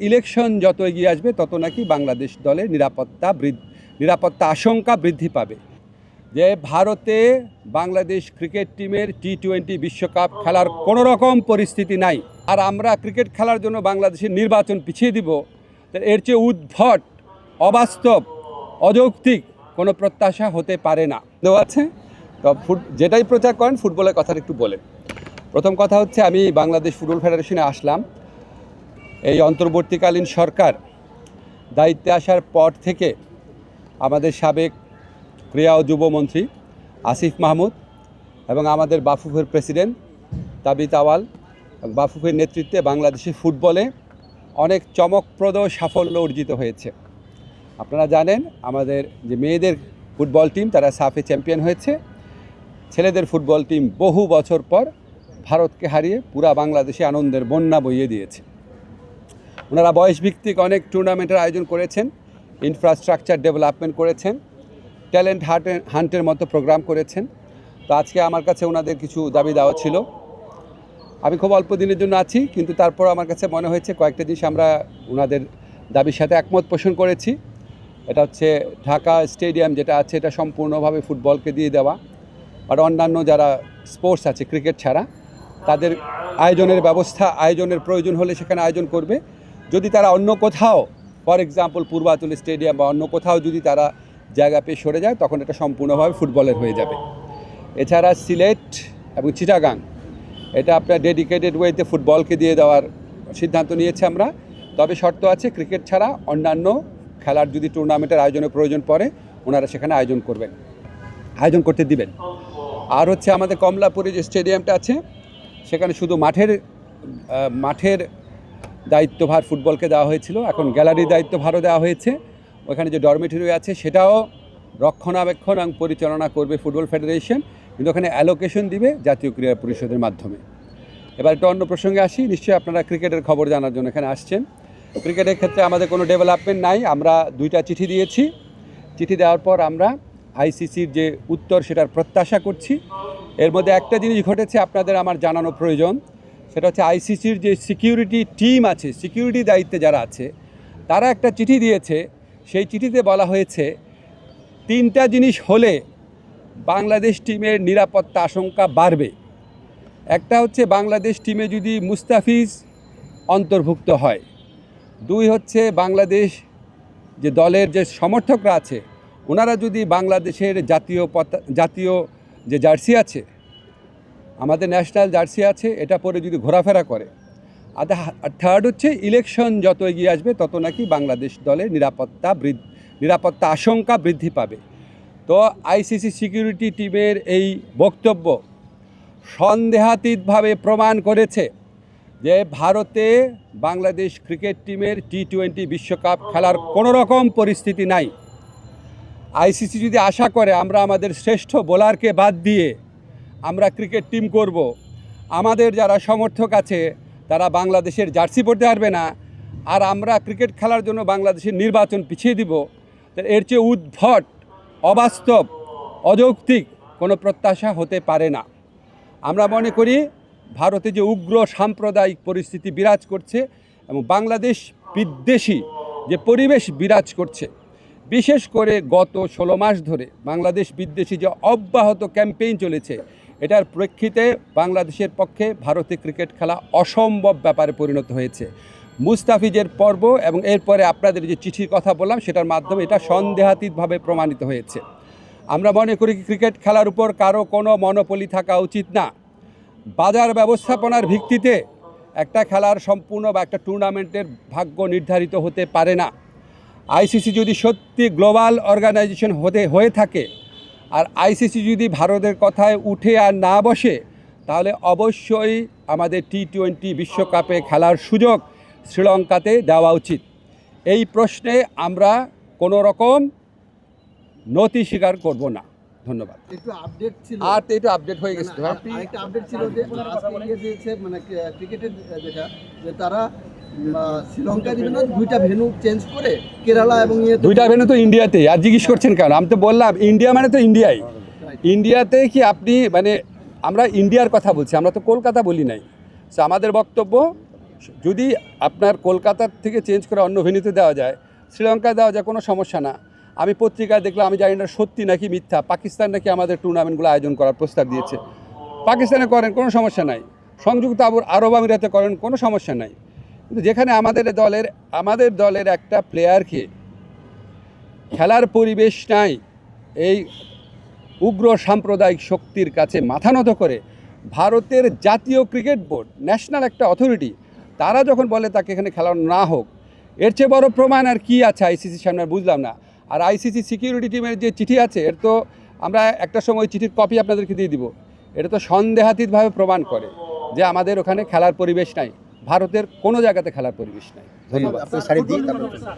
Election যত এগিয়ে আসবে তত নাকি বাংলাদেশ দলের নিরাপত্তা আশঙ্কা বৃদ্ধি পাবে। যে ভারতে বাংলাদেশ ক্রিকেট টিমের টি-20 বিশ্বকাপ খেলার কোনো রকম পরিস্থিতি নাই, আর আমরা ক্রিকেট খেলার জন্য বাংলাদেশের নির্বাচন পিছিয়ে দিব, এর চেয়ে উদ্ভট, অবাস্তব, অযৌক্তিক কোনো প্রত্যাশা হতে পারে না। আছে তো যেটাই প্রচার করেন ফুটবলের কথা একটু বলেন। প্রথম কথা হচ্ছে, আমি বাংলাদেশ ফুটবল ফেডারেশনে আসলাম এই অন্তর্বর্তীকালীন সরকার দায়িত্বে আসার পর থেকে আমাদের সাবেক ক্রীড়া ও যুবমন্ত্রী আসিফ মাহমুদ এবং আমাদের বাফুফের প্রেসিডেন্ট তাবিত আওয়াল বাফুফের নেতৃত্বে বাংলাদেশের ফুটবলে অনেক চমকপ্রদ সাফল্য অর্জিত হয়েছে। আপনারা জানেন, আমাদের যে মেয়েদের ফুটবল টিম তারা সাফে চ্যাম্পিয়ন হয়েছে। ছেলেদের ফুটবল টিম বহু বছর পর ভারতকে হারিয়ে পুরা বাংলাদেশে আনন্দের বন্যা বইয়ে দিয়েছে। ওনারা বয়সভিত্তিক অনেক টুর্নামেন্টের আয়োজন করেছেন, ইনফ্রাস্ট্রাকচার ডেভেলপমেন্ট করেছেন, ট্যালেন্ট হান্টের মতো প্রোগ্রাম করেছেন। তো আজকে আমার কাছে ওনাদের কিছু দাবি দেওয়া ছিল। আমি খুব অল্প দিনের জন্য আছি, কিন্তু তারপর আমার কাছে মনে হয়েছে কয়েকটা জিনিস আমরা ওনাদের দাবির সাথে একমত পোষণ করেছি। এটা হচ্ছে ঢাকা স্টেডিয়াম যেটা আছে এটা সম্পূর্ণভাবে ফুটবলকে দিয়ে দেওয়া, আর অন্যান্য যারা স্পোর্টস আছে ক্রিকেট ছাড়া তাদের আয়োজনের প্রয়োজন হলে সেখানে আয়োজন করবে। যদি তারা অন্য কোথাও, ফর এক্সাম্পল পূর্বাচল স্টেডিয়াম বা অন্য কোথাও যদি তারা জায়গা পেয়ে সরে যায়, তখন এটা সম্পূর্ণভাবে ফুটবলের হয়ে যাবে। এছাড়া সিলেট এবং চিটাগাং এটা আপনার ডেডিকেটেড ওয়েতে ফুটবলকে দিয়ে দেওয়ার সিদ্ধান্ত নিয়েছে আমরা। তবে শর্ত আছে, ক্রিকেট ছাড়া অন্যান্য খেলার যদি টুর্নামেন্টের আয়োজনের প্রয়োজন পড়ে ওনারা সেখানে আয়োজন করতে দিবেন। আর হচ্ছে আমাদের কমলাপুরে যে স্টেডিয়ামটা আছে সেখানে শুধু মাঠের দায়িত্বভার ফুটবলকে দেওয়া হয়েছিল, এখন গ্যালারির দায়িত্বভারও দেওয়া হয়েছে। ওখানে যে ডরমেটরি আছে সেটাও রক্ষণাবেক্ষণ এবং পরিচালনা করবে ফুটবল ফেডারেশন, কিন্তু ওখানে অ্যালোকেশন দিবে জাতীয় ক্রীড়া পরিষদের মাধ্যমে। এবার একটা অন্য প্রসঙ্গে আসি। নিশ্চয়ই আপনারা ক্রিকেটের খবর জানার জন্য এখানে আসছেন। ক্রিকেটের ক্ষেত্রে আমাদের কোনো ডেভেলপমেন্ট নাই। আমরা 2টা চিঠি দিয়েছি। চিঠি দেওয়ার পর আমরা আইসিসির যে উত্তর সেটার প্রত্যাশা করছি। এর মধ্যে একটা জিনিস ঘটেছে আপনাদের আমার জানানো প্রয়োজন, সেটা হচ্ছে আইসিসির যে সিকিউরিটি টিম আছে, সিকিউরিটি দায়িত্বে যারা আছে, তারা একটা চিঠি দিয়েছে। সেই চিঠিতে বলা হয়েছে 3টা জিনিস হলে বাংলাদেশ টিমের নিরাপত্তা আশঙ্কা বাড়বে। একটা হচ্ছে বাংলাদেশ টিমে যদি মুস্তাফিজ অন্তর্ভুক্ত হয়, 2 হচ্ছে বাংলাদেশ যে দলের যে সমর্থকরা আছে ওনারা যদি বাংলাদেশের জাতীয় যে জার্সি আছে, আমাদের ন্যাশনাল জার্সি আছে, এটা পরে যদি ঘোরাফেরা করে। আর 3rd হচ্ছে ইলেকশন যত এগিয়ে আসবে তত নাকি বাংলাদেশ দলের নিরাপত্তা আশঙ্কা বৃদ্ধি পাবে। তো আইসিসি সিকিউরিটি টিমের এই বক্তব্য সন্দেহাতীতভাবে প্রমাণ করেছে যে ভারতে বাংলাদেশ ক্রিকেট টিমের টি-20 বিশ্বকাপ খেলার কোনো রকম পরিস্থিতি নাই। আইসিসি যদি আশা করে আমরা আমাদের শ্রেষ্ঠ বোলারকে বাদ দিয়ে আমরা ক্রিকেট টিম করব, আমাদের যারা সমর্থক আছে তারা বাংলাদেশের জার্সি পরতে পারবে না, আর আমরা ক্রিকেট খেলার জন্য বাংলাদেশের নির্বাচন পিছিয়ে দিব, এর চেয়ে উদ্ভট, অবাস্তব, অযৌক্তিক কোনো প্রত্যাশা হতে পারে না। আমরা মনে করি ভারতে যে উগ্র সাম্প্রদায়িক পরিস্থিতি বিরাজ করছে এবং বাংলাদেশ বিদ্বেষী যে পরিবেশ বিরাজ করছে, বিশেষ করে গত 16 মাস ধরে বাংলাদেশ বিদ্বেষী যে অব্যাহত ক্যাম্পেইন চলেছে, এটার প্রেক্ষিতে বাংলাদেশের পক্ষে ভারতে ক্রিকেট খেলা অসম্ভব ব্যাপারে পরিণত হয়েছে। মুস্তাফিজের পর্ব এবং এরপরে আপনাদের যে চিঠির কথা বললাম সেটার মাধ্যমে এটা সন্দেহাতীতভাবে প্রমাণিত হয়েছে। আমরা মনে করি ক্রিকেট খেলার উপর কারো কোনো মনোপলি থাকা উচিত না। বাজার ব্যবস্থাপনার ভিত্তিতে একটা খেলার সম্পূর্ণ বা একটা টুর্নামেন্টের ভাগ্য নির্ধারিত হতে পারে না। আইসিসি যদি সত্যি গ্লোবাল অর্গানাইজেশন হয়ে থাকে, আর আইসিসি যদি ভারতের কথায় উঠে আর না বসে, তাহলে অবশ্যই আমাদের টি-20 বিশ্বকাপে খেলার সুযোগ শ্রীলঙ্কাতে দেওয়া উচিত। এই প্রশ্নে আমরা কোনো রকম নতি স্বীকার করব না। ধন্যবাদ। একটু আপডেট ছিল, আর তো একটু আপডেট হয়ে গেছে। একটা আপডেট ছিল যে আজকে দিয়েছে মানে ক্রিকেটের যেটা যে তারা শ্রীলঙ্কায় দিবে না, 2টা ভেন্যু চেঞ্জ করে কেরালা এবং 2টা ভেন্যু তো ইন্ডিয়াতে। আর জিজ্ঞেস করছেন কেন? আমি তো বললাম ইন্ডিয়া মানে তো ইন্ডিয়াই। ইন্ডিয়াতে কি আপনি মানে আমরা ইন্ডিয়ার কথা বলছি, আমরা তো কলকাতা বলি নাই। সো আমাদের বক্তব্য যদি আপনার কলকাতার থেকে চেঞ্জ করে অন্য ভেন্যুতে দেওয়া যায়, শ্রীলঙ্কায় দেওয়া যায়, কোনো সমস্যা না। আমি পত্রিকায় দেখলাম, আমি জানি না সত্যি নাকি মিথ্যা, পাকিস্তান নাকি আমাদের টুর্নামেন্টগুলো আয়োজন করার প্রস্তাব দিয়েছে। পাকিস্তানে করেন, কোনো সমস্যা নাই। সংযুক্ত আরব আমিরাতে করেন, কোনো সমস্যা নাই। কিন্তু যেখানে আমাদের দলের একটা প্লেয়ারকে খেলার পরিবেশ নাই, এই উগ্র সাম্প্রদায়িক শক্তির কাছে মাথা নত করে ভারতের জাতীয় ক্রিকেট বোর্ড, ন্যাশনাল একটা অথরিটি, তারা যখন বলে তাকে এখানে খেলা না হোক, এর চেয়ে বড় প্রমাণ আর কি আছে আইসিসির সামনে? বুঝলাম না। আর আইসিসি সিকিউরিটি টিমের যে চিঠি আছে, এর তো আমরা একটা সময় চিঠির কপি আপনাদেরকে দিয়ে দিব। এটা তো সন্দেহাতীতভাবে প্রমাণ করে যে আমাদের ওখানে খেলার পরিবেশ নাই, ভারতের কোনো জায়গাতে খেলার পরিবেশ নাই। ধন্যবাদ।